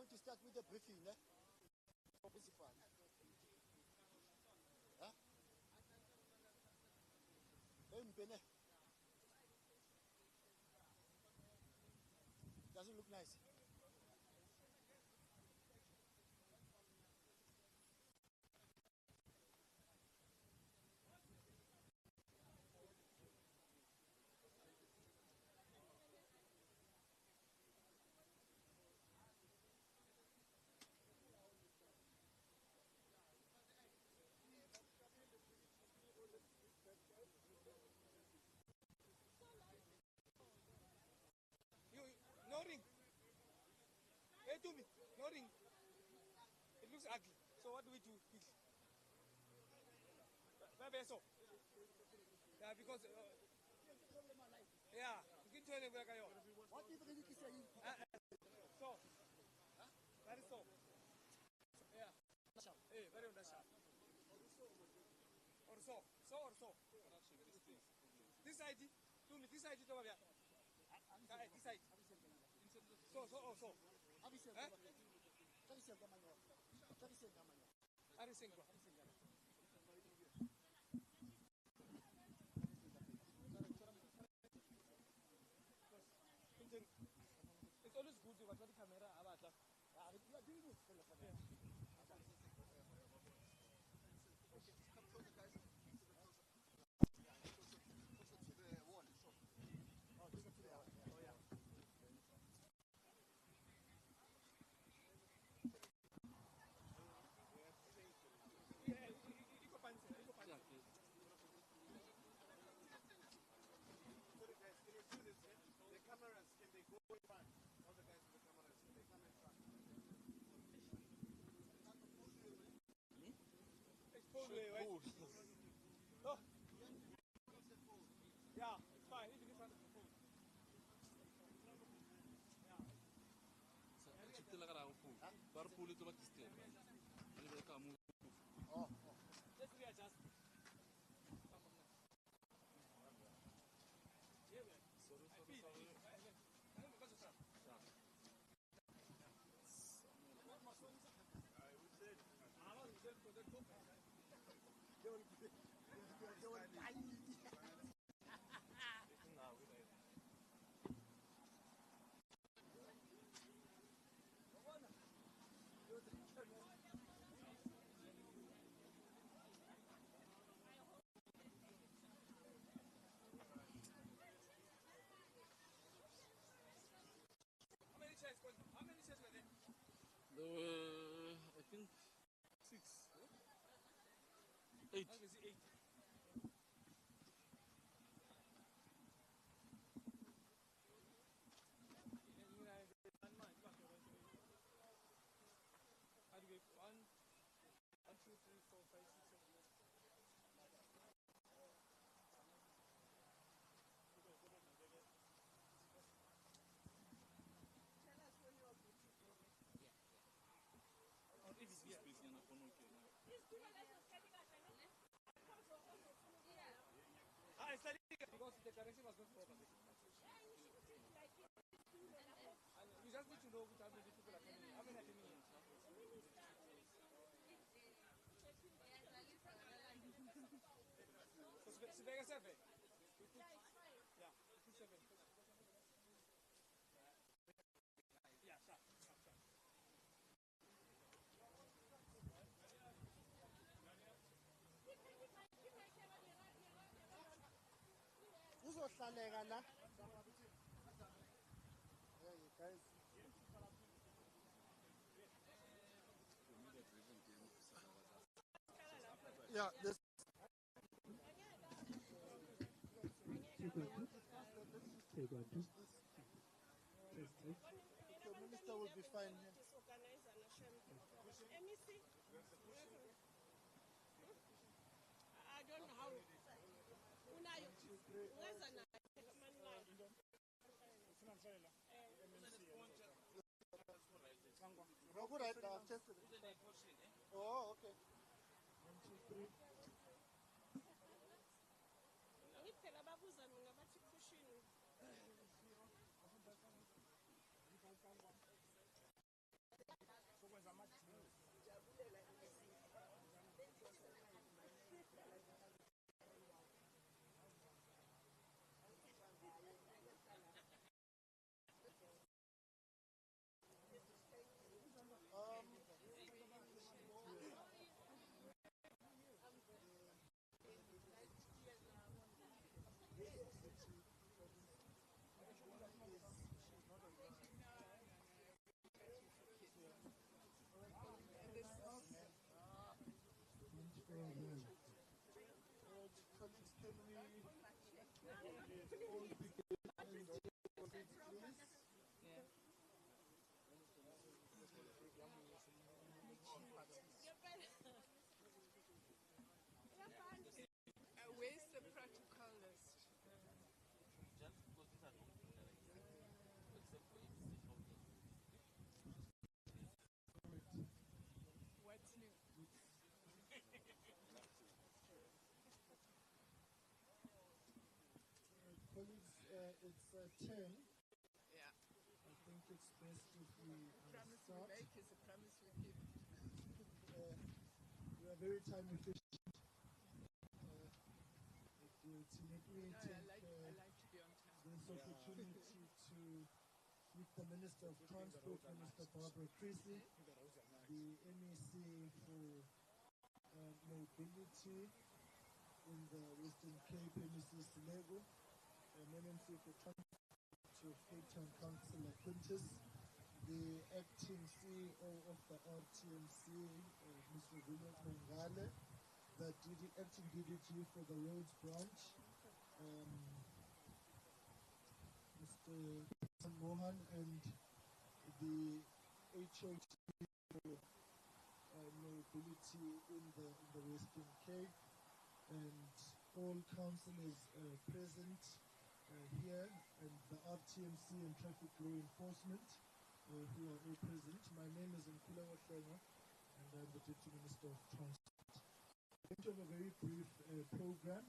going to start with the briefing, eh? Huh? Doesn't look nice. No ring. Hey, to me. No ring. It looks ugly. So what do we do? So. Yeah, because... yeah. You can tell them where I go. What if you say? So. That is so. Yeah. Hey, very nice. Or so. So or so. This side. To me, this side. This side. So or so. It's always good to watch the camera about that. You are doing it. Yeah, it's fine. Even if I'm just readjust. How many chairs were there? There were, I think, 6. 8. How is it 8? Because the direction was not proper. You just need to know how many people are coming in. How many are coming in? So, 7. Yeah, it's fine. Yeah, put 7. Yeah, sharp. Uzohlaleka la. Yeah, you guys. Yeah, this. The minister will be fine here. I don't know how. Oh, okay. 1, 2, 3. it's 10. Yeah. I think it's best if we Promise we start. make is a promise we keep. We are very time efficient. Let me No, take I like to be on time. this opportunity to greet the Minister of Transport, Minister Barbara Creecy, the MEC for Mobility in the Western Cape, Mkhuleko, MMC for Transport to Cape Town Councillor Quintus, the acting CEO of the RTMC, Mr. William Mongale, the acting DDG for the Roads Branch, Mr. Mohan, and the HOT for mobility in the Western Cape, and all councillors present here, and the RTMC and traffic law enforcement who are all present. My name is Mkhuleko, and I'm the Deputy Minister of Transport. I'm going to have a very brief program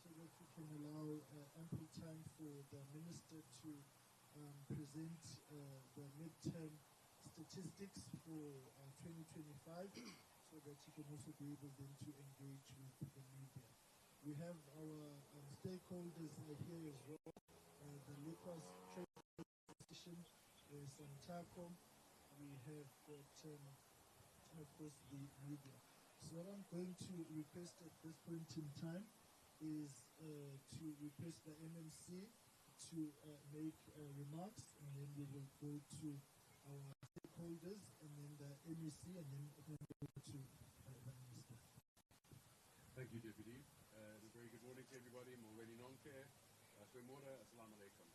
so that we can allow ample time for the Minister to present the midterm statistics for 2025 so that you can also be able then to engage with the media. We have our stakeholders here as well, the Liquors Trade Association, Santaco. We have got, of course, the media. So what I'm going to request at this point in time is to request the MMC to make remarks, and then we will go to our stakeholders, and then the MEC, and then go to the Minister. Thank you, Deputy. And a very good morning to everybody. Morweni nonke. Goeiemorgen. Assalamu alaikum.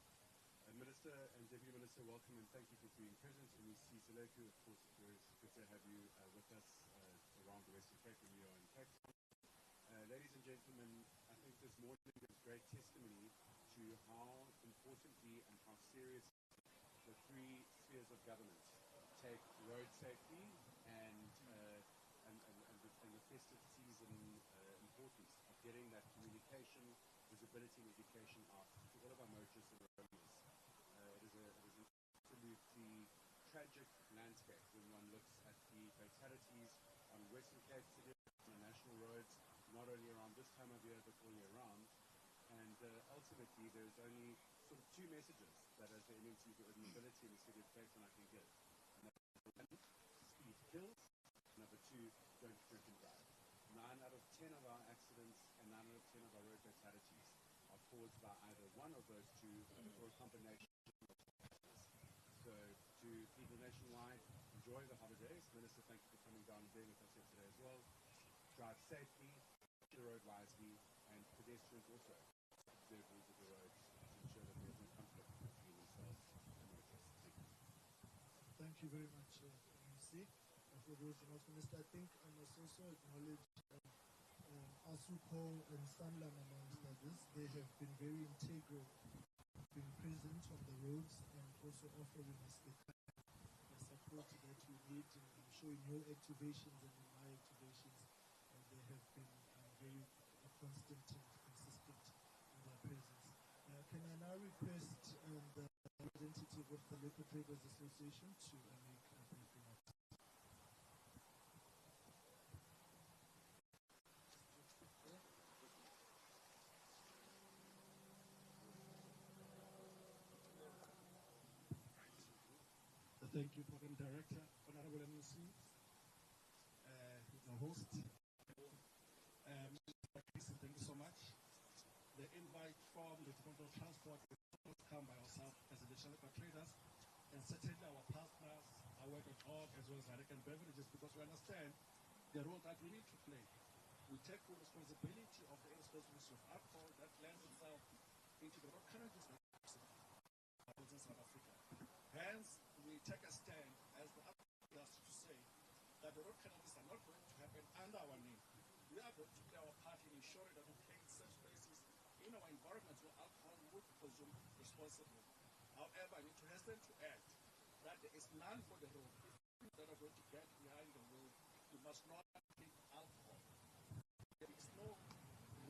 Minister and Deputy Minister, welcome and thank you for being present. And we see Seleko, of course, it's very good to have you with us around the Western Cape when you are in Cape Town. Ladies and gentlemen, I think this morning is great testimony to how importantly and how seriously the three spheres of government take road safety and the festive season importance of getting that communication, visibility and education out to all of our motorists and roadies. It is an absolutely tragic landscape when one looks at the fatalities on Western Cape City, on the national roads, not only around this time of year but all year round. And ultimately there's only sort of two messages that as the MMC for urban mobility in the city of Cape Town I can give. Number one, speed kills. Number two, don't drink and drive. 9 out of 10 of our accidents and 9 out of 10 of our road fatalities are caused by either one of those two or a combination of factors. So to people nationwide, enjoy the holidays. Minister, thank you for coming down and being with us here today as well. Drive safely, the road wisely, and pedestrians also observe rules of the road to ensure that there's no conflict between themselves and motorists. Thank you. Thank you very much, MC. For those announcements, Minister, I think I must also acknowledge Asuko and Sanlam amongst others. They have been very integral, being present on the roads and also offering us the support that we need. And I'm sure in your activations and in my activations, they have been very constant and consistent in their presence. Can I now request the representative of the Local Traders Association to make a brief remark? Thank you, Program Director, Honorable MEC, the host. Thank you so much. The invite from the Department of Transport was come by ourselves as additional traders, and certainly our partners, our work at org, as well as Harek and Beverages, because we understand the role that we need to play. We take full responsibility of the irresponsibility of alcohol that lands itself into the road carriages that happens in South Africa. Hence, we take a stand as the industry to say that the road canals are not going to happen under our name. We are going to play our part in ensuring that we play in such places in our environments where alcohol would be consumed responsibly. However, I need to hasten to add that there is none for the road. If that are going to get behind the wheel, you must not drink alcohol. There is no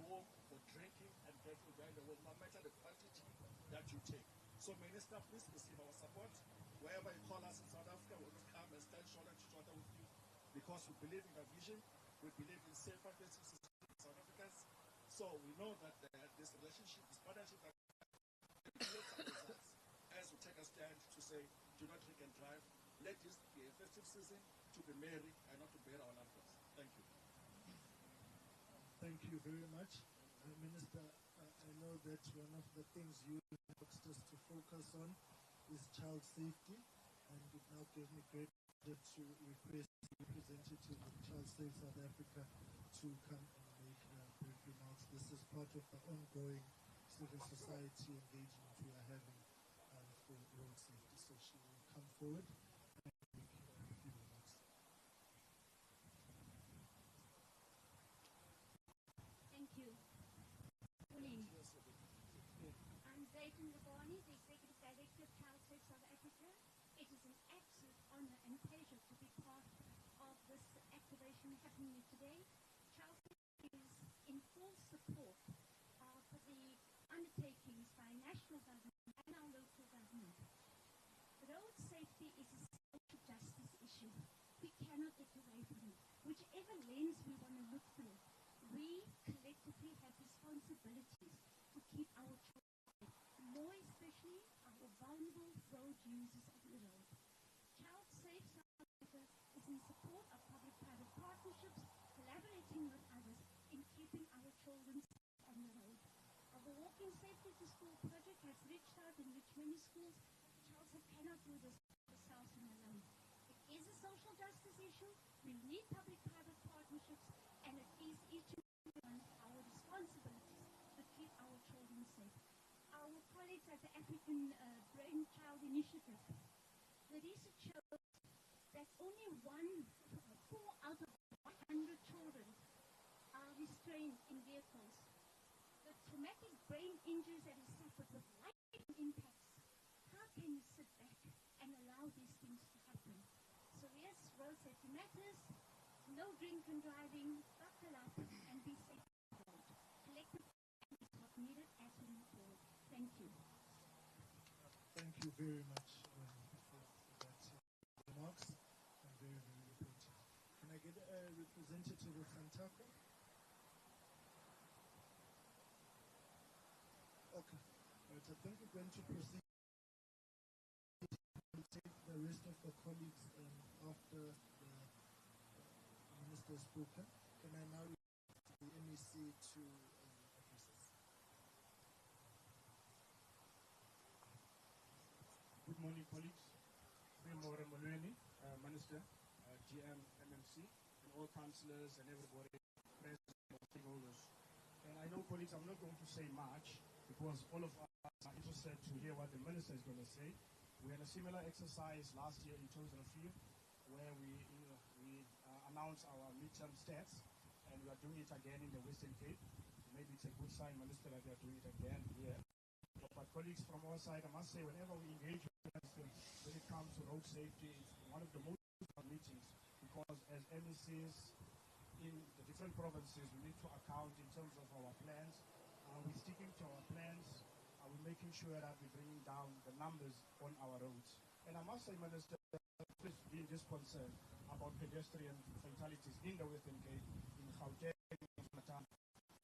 room for drinking and getting behind the wheel, no matter the quantity that you we take. So, Minister, please receive our support. Wherever you call us in South Africa, we'll just come and stand shoulder to shoulder with you because we believe in our vision. We believe in safer festive society in South Africans. So, we know that this relationship, this partnership that yields our results as we take a stand to say, do not drink and drive. Let this be a festive season to be merry and not to bear our loved ones. Thank you. Thank you very much. Minister, I know that one of the things you asked us to focus on is child safety, and it now gives me great pleasure to request the representative of Child Safe South Africa to come and make brief remarks. This is part of the ongoing civil society engagement we are having for road safety. So she will come forward and make a few remarks. Thank you. Morning. I'm Zayton Labani, the Executive Director of Child Safe South Africa. It is an absolute honor and pleasure to be part of this activation happening here today. Child Safe is in full support of the undertakings by national government and our local government. Road safety is a social justice issue. We cannot get away from it. Whichever lens we want to look through, we collectively have responsibilities to keep our children safe, more especially our vulnerable road users of the road. Child Safe South Africa is in support of public-private partnerships, collaborating with others in keeping our children safe on the road. Our Walking Safety to School project has reached out and reached many schools. Child Safe cannot do this themselves and alone. It is a social justice issue. We need public-private partnerships, and it is each and every one of our responsibilities to keep our children safe. Our colleagues at the African Brain Child Initiative, the research shows that only 4 out of 100 children are restrained in vehicles. The traumatic brain injuries that is suffered with life impacts, how can you sit back and allow these things to happen? So yes, road safety matters. No drink and driving. Buckle up and be safe on the road. Collective action is what needed as we move forward. Thank you. Thank you very much for that remarks, and very, very important. Can I get a representative of Santaco? Okay. Right, I think we're going to proceed. We'll take the rest of the colleagues after the Minister has spoken. Can I now request the MEC to address us? Good morning, colleagues. Minister, GM, MMC, and all councillors and everybody present, stakeholders. And I know, colleagues, I'm not going to say much because all of us are interested to hear what the minister is going to say. We had a similar exercise last year in Chosen Field where we announced our midterm stats, and we are doing it again in the Western Cape. Maybe it's a good sign, Minister, that we are doing it again here. But colleagues from our side, I must say, whenever we engage with the Minister, when it comes to road safety, it's one of the most important meetings because as MECs in the different provinces, we need to account in terms of our plans. Are we sticking to our plans? Are we making sure that we're bringing down the numbers on our roads? And I must say, Minister, please be this concerned about pedestrian fatalities in the Western Cape, in Gauteng, in Natal.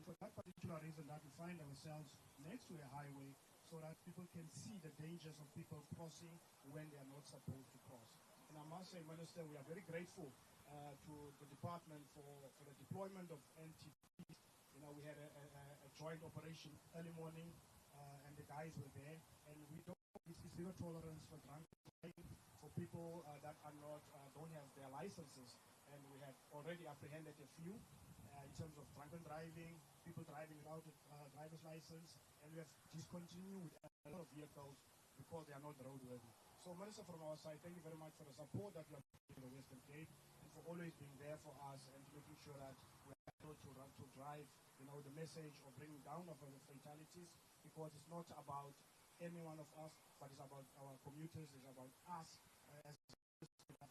For that particular reason that we find ourselves next to a highway so that people can see the dangers of people crossing when they are not supposed to cross. And I must say, Minister, we are very grateful to the department for the deployment of NTPs. You know, we had a joint operation early morning, and the guys were there. And we don't, it's zero tolerance for drunk driving, for people that are not, don't have their licenses. And we have already apprehended a few in terms of drunken driving, people driving without a driver's license, and we have discontinued a lot of vehicles because they are not roadworthy. So, Minister, from our side, thank you very much for the support that you are giving the Western Cape and for always being there for us and making sure that we are able to drive, you know, the message of bringing down of the fatalities, because it's not about any one of us, but it's about our commuters, it's about us as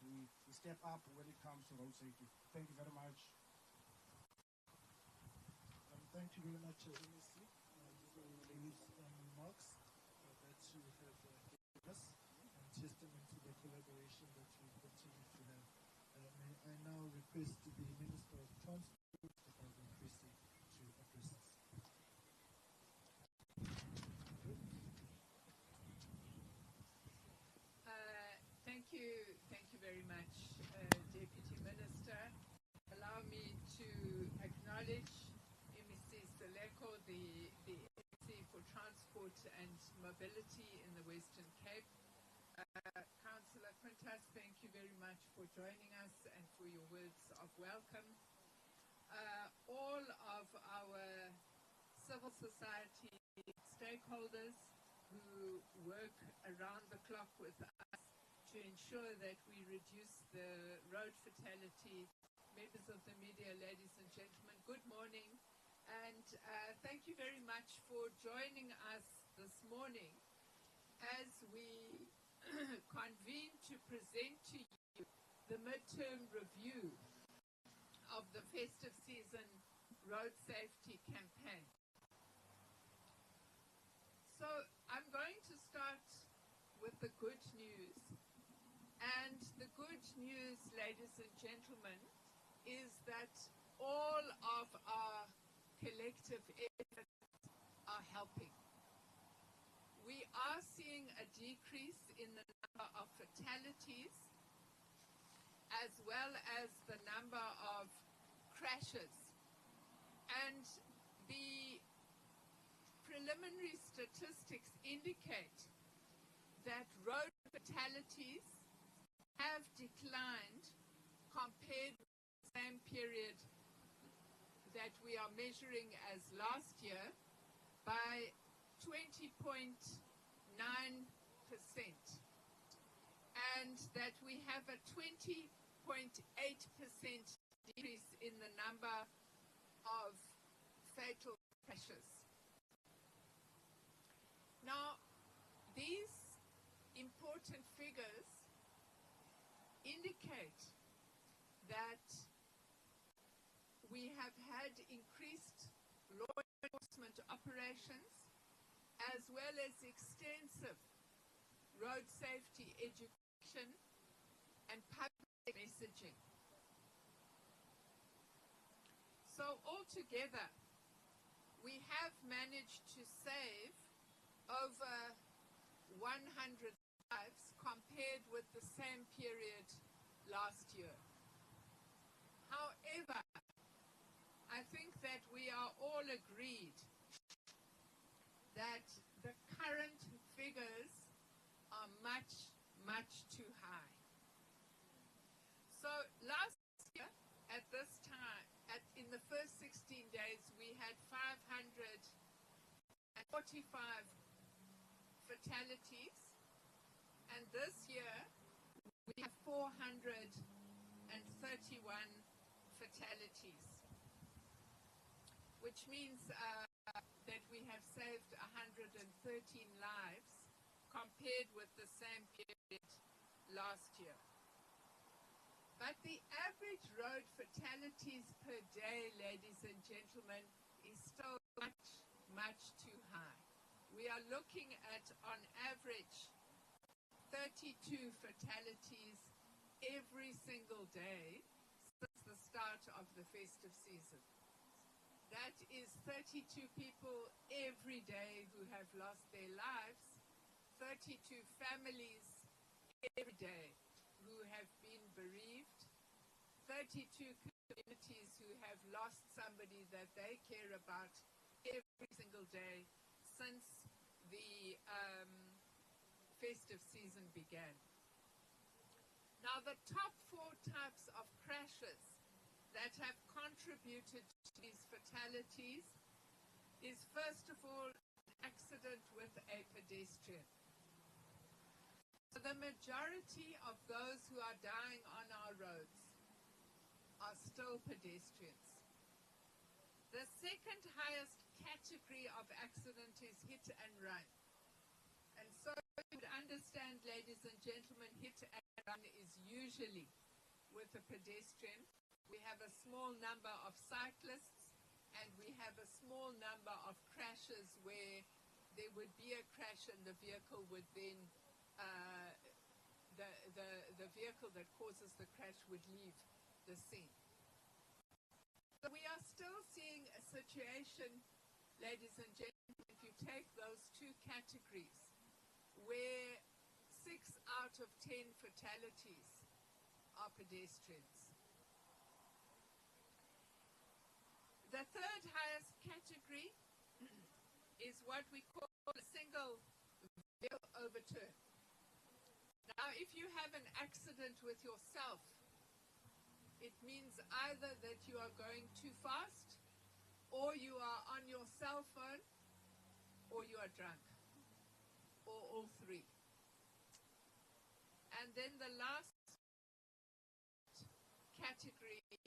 we step up when it comes to road safety. Thank you very much. Thank you very much, MEC, for these remarks. That to have given us and testament to the collaboration that we continue to have. May I now request the Minister of Transport, Mr. Creecy, to address us. Thank you very much, Deputy Minister. Allow me to acknowledge Mkhuleko, the MC for Transport and Mobility in the Western Cape. Councillor Quintas, thank you very much for joining us and for your words of welcome. All of our civil society stakeholders who work around the clock with us to ensure that we reduce the road fatalities, members of the media, ladies and gentlemen, good morning. And thank you very much for joining us this morning as we convene to present to you the midterm review of the festive season road safety campaign. So I'm going to start with the good news. And the good news, ladies and gentlemen, is that all of our collective efforts are helping. We are seeing a decrease in the number of fatalities as well as the number of crashes. And the preliminary statistics indicate that road fatalities have declined compared with the same period that we are measuring as last year by 20.9%, and that we have a 20.8% decrease in the number of fatal crashes. Now, these important figures indicate that we have had increased law enforcement operations as well as extensive road safety education and public messaging. So altogether, we have managed to save over 100 lives compared with the same period last year. However, I think that we are all agreed that the current figures are much, much too high. So last year, at this time, in the first 16 days, we had 545 fatalities, and this year we have 431 fatalities, which means that we have saved 113 lives compared with the same period last year. But the average road fatalities per day, ladies and gentlemen, is still much, much too high. We are looking at, on average, 32 fatalities every single day since the start of the festive season. That is 32 people every day who have lost their lives, 32 families every day who have been bereaved, 32 communities who have lost somebody that they care about every single day since the festive season began. Now, the top 4 types of crashes that have contributed to these fatalities is, first of all, an accident with a pedestrian. So the majority of those who are dying on our roads are still pedestrians. The second highest category of accident is hit and run. And so you would understand, ladies and gentlemen, hit and run is usually with a pedestrian. We have a small number of cyclists, and we have a small number of crashes where there would be a crash and the vehicle would then, the vehicle that causes the crash would leave the scene. So we are still seeing a situation, ladies and gentlemen, if you take those two categories, where 6 out of 10 fatalities are pedestrians. The third highest category is what we call a single vehicle overturn. Now, if you have an accident with yourself, it means either that you are going too fast, or you are on your cell phone, or you are drunk, or all three. And then the last category that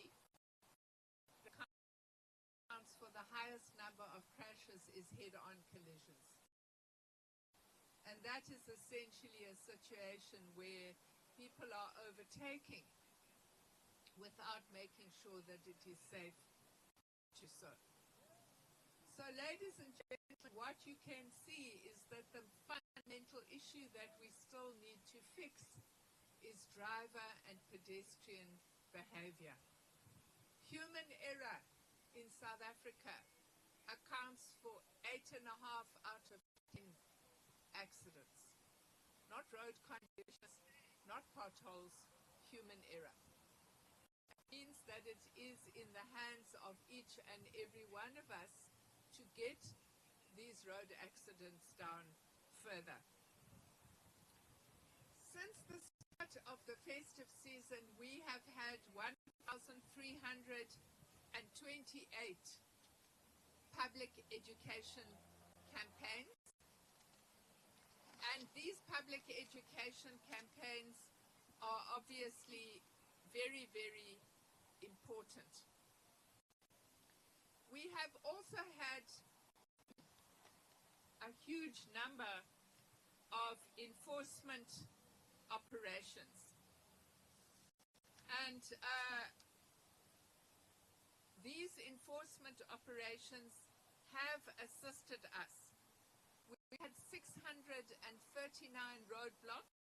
accounts for the highest number of crashes is head-on collisions. And that is essentially a situation where people are overtaking without making sure that it is safe to so. So, ladies and gentlemen, what you can see is that the fundamental issue that we still need to fix is driver and pedestrian behavior. Human error in South Africa accounts for 8.5 out of 10 accidents. Not road conditions, not potholes, human error. It means that it is in the hands of each and every one of us to get these road accidents down further. Since the start of the festive season, we have had 1,328 public education campaigns. And these public education campaigns are obviously very, very important. We have also had a huge number of enforcement operations. And these enforcement operations have assisted us. We had 639 roadblocks,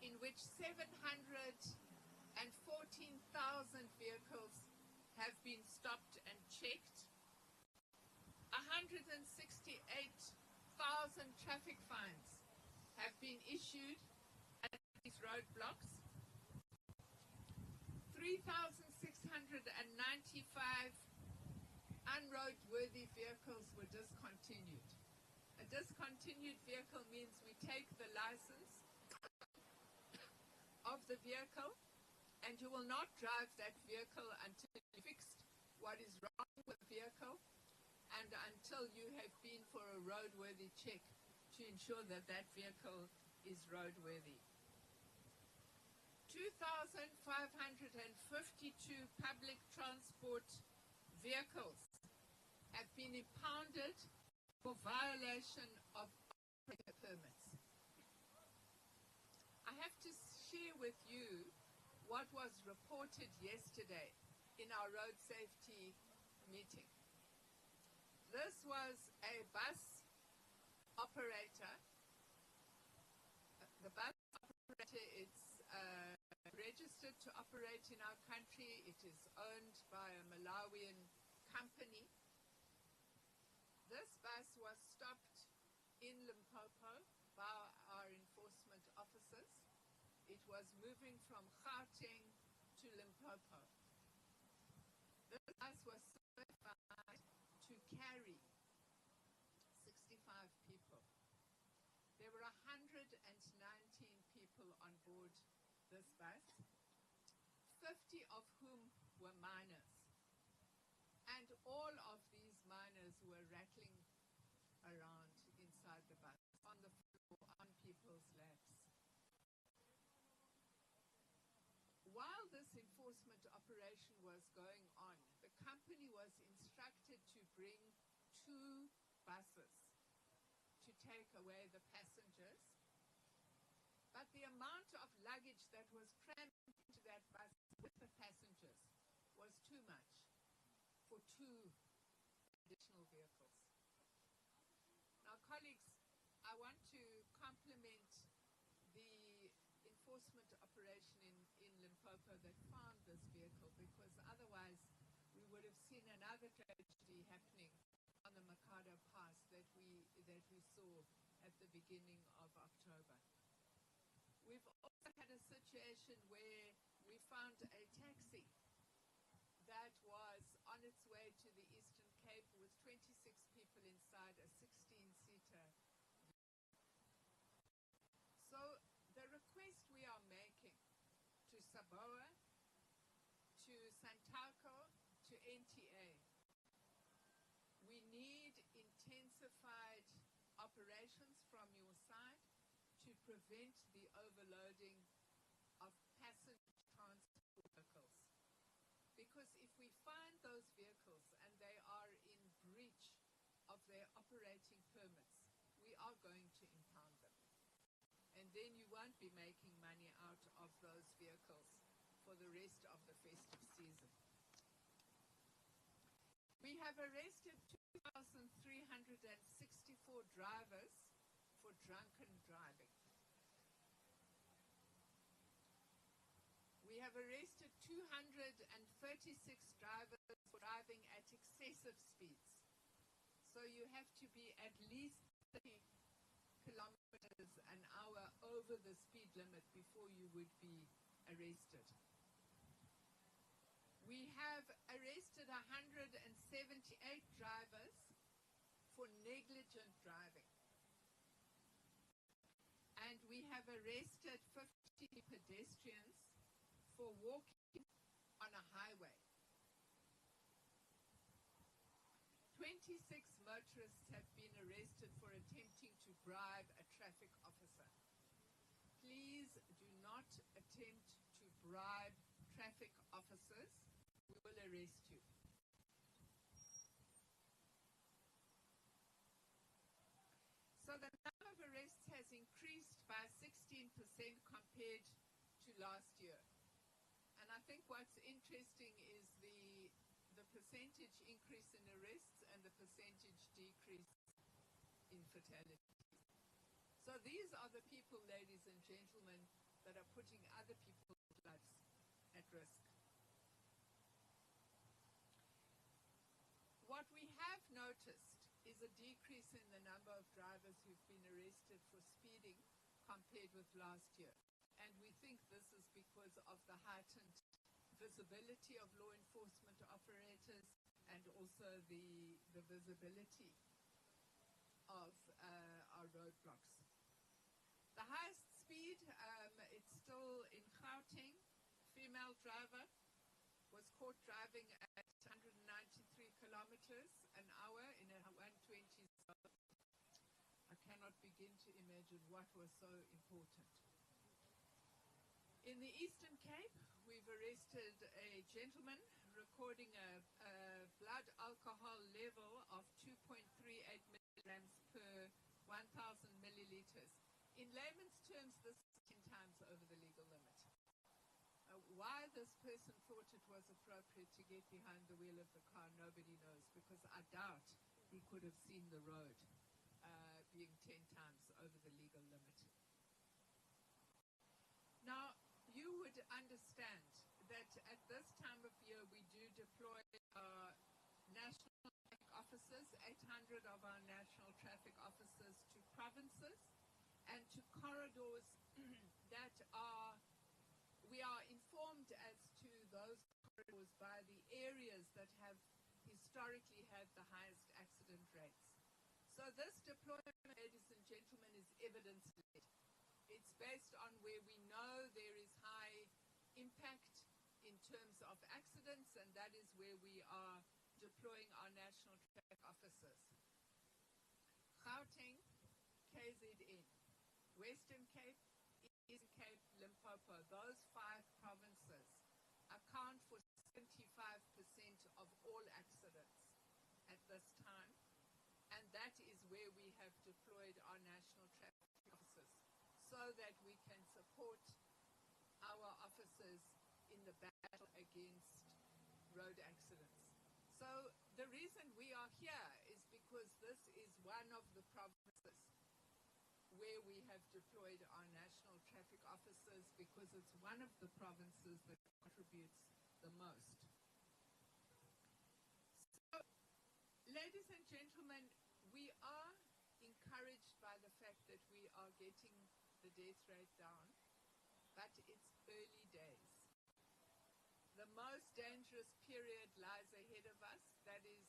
in which 714,000 vehicles have been stopped and checked. 168,000 traffic fines have been issued at these roadblocks. 3,695 unroadworthy vehicles were discontinued. A discontinued vehicle means we take the license of the vehicle, and you will not drive that vehicle until you fixed what is wrong with the vehicle and until you have been for a roadworthy check to ensure that that vehicle is roadworthy. 2,552 public transport vehicles have been impounded for violation of operator permits. I have to share with you what was reported yesterday in our road safety meeting. This was a bus operator. The bus operator is registered to operate in our country. It is owned by a Malawian company. This bus was stopped in Limpopo by our enforcement officers. It was moving from Gauteng to Limpopo. This bus was certified to carry 65 people. There were 119 people on board this bus, 50 of whom were minors. And all of these minors were rattling around inside the bus, on the floor, on people's laps. While this enforcement operation was going on, the company was instructed to bring 2 buses to take away the passengers. But the amount of luggage that was crammed into that bus with the passengers was too much for 2 additional vehicles. Now, colleagues, I want to compliment the enforcement operation in Limpopo that found this vehicle, because otherwise we would have seen another tragedy happening on the Mikado Pass that we saw at the beginning of October. We've also had a situation where we found a taxi that was on its way to the Eastern Cape with 26 people inside a 16-seater. So the request we are making to Saboa, to Santaco, to NTA, we need intensified operations from your side to prevent the overloading of passenger transport vehicles. Because if we find those vehicles and they are in breach of their operating permits, we are going to impound them. And then you won't be making money out of those vehicles for the rest of the festive season. We have arrested 2,364 drivers for drunken driving. We have arrested 236 drivers for driving at excessive speeds. So you have to be at least 30 kilometers an hour over the speed limit before you would be arrested. We have arrested 178 drivers for negligent driving. And we have arrested 50 pedestrians for walking on a highway. 26 motorists have been arrested for attempting to bribe a traffic officer. Please do not attempt to bribe traffic officers. We will arrest you. So the number of arrests has increased by 16% compared to last year. And I think what's interesting is the percentage increase in arrests and the percentage decrease in fatalities. So these are the people, ladies and gentlemen, that are putting other people's lives at risk. What we have noticed is a decrease in the number of drivers who've been arrested for speeding compared with last year. And we think this is because of the heightened visibility of law enforcement operators and also the visibility of our roadblocks. The highest speed, it's still in Gauteng. Female driver was caught driving at 193 kilometers an hour in a 120 zone. I cannot begin to imagine what was so important. In the Eastern Cape, we've arrested a gentleman recording a blood alcohol level of 2.38 milligrams per 1,000 milliliters. In layman's terms, this is 10 times over the legal limit. Why this person thought it was appropriate to get behind the wheel of the car, nobody knows, because I doubt he could have seen the road being 10 times over the legal limit. Now, you would understand that at this time of year we do deploy our national traffic officers, 800 of our national traffic officers, to provinces and to corridors that we are informed as to those corridors by the areas that have historically had the highest accident rates. So this deployment, ladies and gentlemen, is evidence-led. It's based on where we know there is high impact in terms of accidents, and that is where we are deploying our national traffic officers. Gauteng, KZN, Western Cape, Eastern Cape, Limpopo, those 5 provinces account for 75% of all accidents at this time, and that is where we have deployed our national traffic officers so that we can support our officers in the battle against road accidents. So the reason we are here is because because this is one of the provinces where we have deployed our national traffic officers, because it's one of the provinces that contributes the most. So, ladies and gentlemen, we are encouraged by the fact that we are getting the death rate down, but it's early days. The most dangerous period lies ahead of us. That is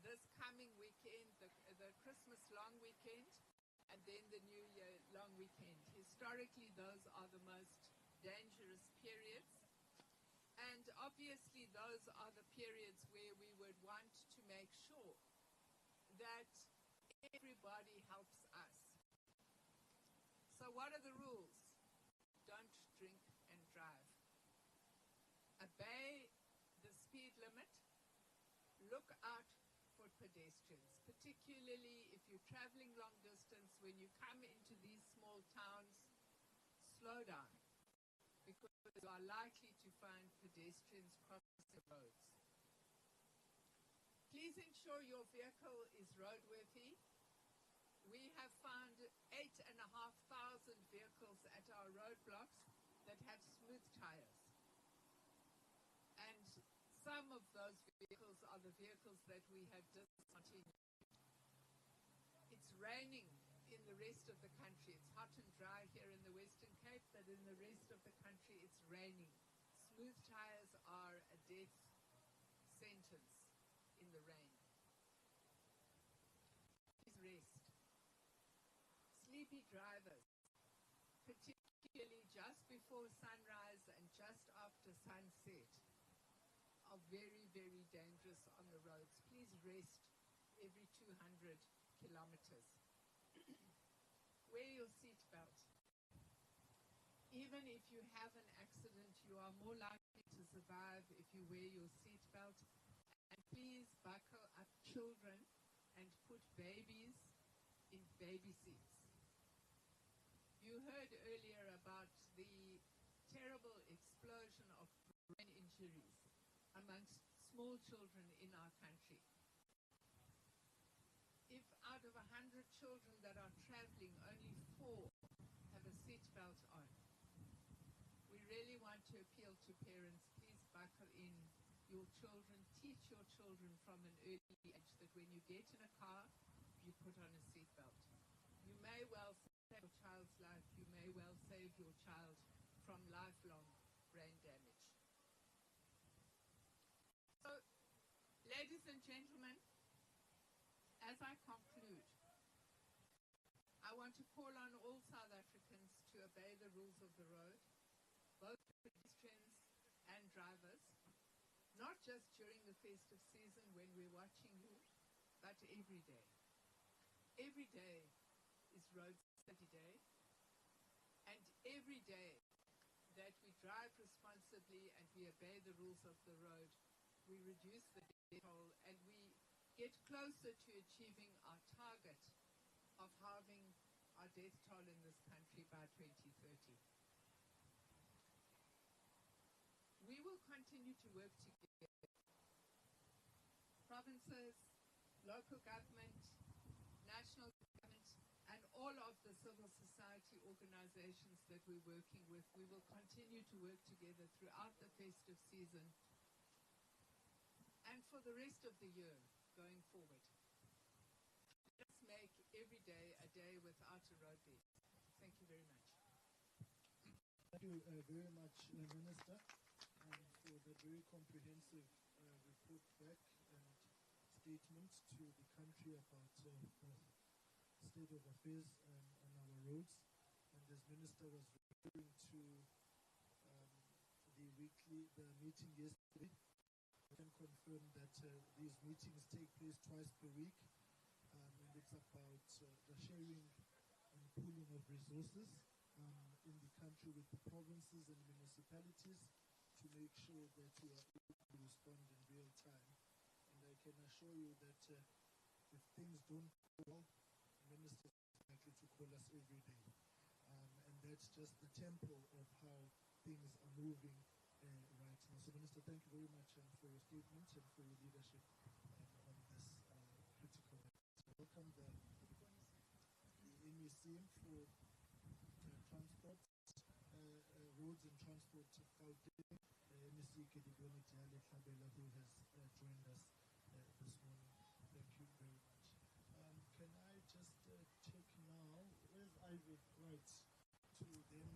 this coming weekend, the Christmas long weekend, and then the New Year long weekend. Historically, those are the most dangerous periods. And obviously, those are the periods where we would want to make sure that everybody helps us. So what are the rules? Don't drink and drive. Obey the speed limit. Look out for pedestrians, particularly if you're traveling long distance. When you come into these small towns, slow down, because you are likely to find pedestrians crossing the roads. Please ensure your vehicle is roadworthy. We have found 8,500 vehicles at our roadblocks that have smooth tires. And some of those vehicles are the vehicles that we have discontinued. It's raining in the rest of the country. It's hot and dry here in the Western Cape, but in the rest of the country it's raining. Smooth tires are a death sentence in the rain. Please rest. Sleepy drivers, particularly just before sunrise and just after sunset, are very, very dangerous on the roads. Please rest every 200 kilometers. Wear your seatbelt. Even if you have an accident, you are more likely to survive if you wear your seatbelt. And please buckle up children and put babies in baby seats. You heard earlier about the terrible explosion of brain injuries amongst small children in our country. If out of 100 children that are traveling, only 4 have a seatbelt on, we really want to appeal to parents, please buckle in your children, teach your children from an early age that when you get in a car, you put on a seatbelt. You may well save your child's life, you may well save your child from lifelong brain damage. So, ladies and gentlemen, as I conclude, I want to call on all South Africans to obey the rules of the road, both pedestrians and drivers, not just during the festive season when we're watching you, but every day. Every day is Road Safety Day, and every day that we drive responsibly and we obey the rules of the road, we reduce the death toll and we get closer to achieving our target of halving our death toll in this country by 2030. We will continue to work together. Provinces, local government, national government, and all of the civil society organizations that we're working with, we will continue to work together throughout the festive season and for the rest of the year going forward. Let's make every day a day without a road death. Thank you very much. Thank you very much, Minister, for the very comprehensive report back and statement to the country about the state of affairs on our roads. And as Minister was referring to the meeting yesterday, I can confirm that these meetings take place twice per week, and it's about the sharing and pooling of resources in the country with the provinces and municipalities to make sure that we are able to respond in real time. And I can assure you that if things don't go well, ministers are likely to call us every day. And that's just the tempo of how things are moving right now. So, Minister, thank you very much for your statement and for your leadership on this critical scheme for transport, roads and transport of Gauteng, MEC TIGERE24 who has joined us this morning. Thank you very much. Can I just check now, where's Ivy? Right, to then,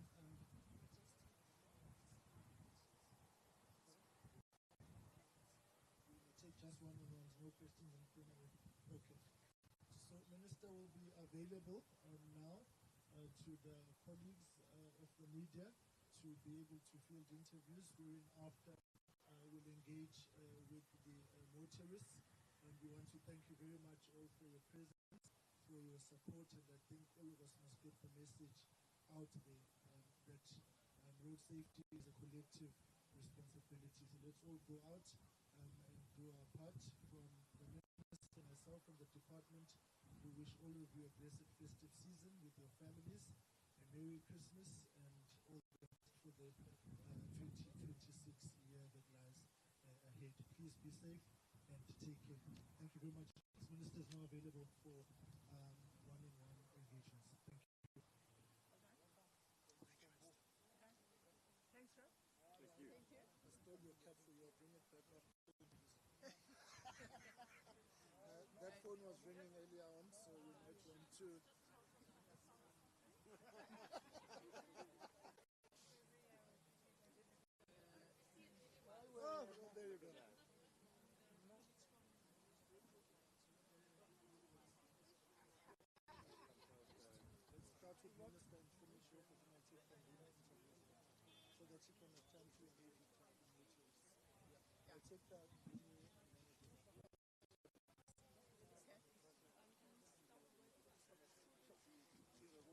we will take just one-on-ones, no questions in Q&A. Okay. So Minister will be available now to the colleagues of the media to be able to field interviews, wherein after we'll engage with the motorists. And we want to thank you very much all for your presence, for your support, and I think all of us must get the message out there that road safety is a collective responsibility. So let's all go out and do our part. From the Minister, myself, and the department, we wish all of you a blessed festive season with your families, a Merry Christmas, and all the best for the 2026 year that lies ahead. Please be safe and take care. Thank you very much. This Minister is now available for one-on-one engagements. Thank you. Thanks, Rob. Thank you. Thank you. I stole your cap for you. I'll bring it back after. That phone was ringing earlier on, so you might want to. Oh, well, there you go. Let's start with Minister and finish off with my take from the interview so that you can have time to engage with the motorists. Yeah. I'll take that.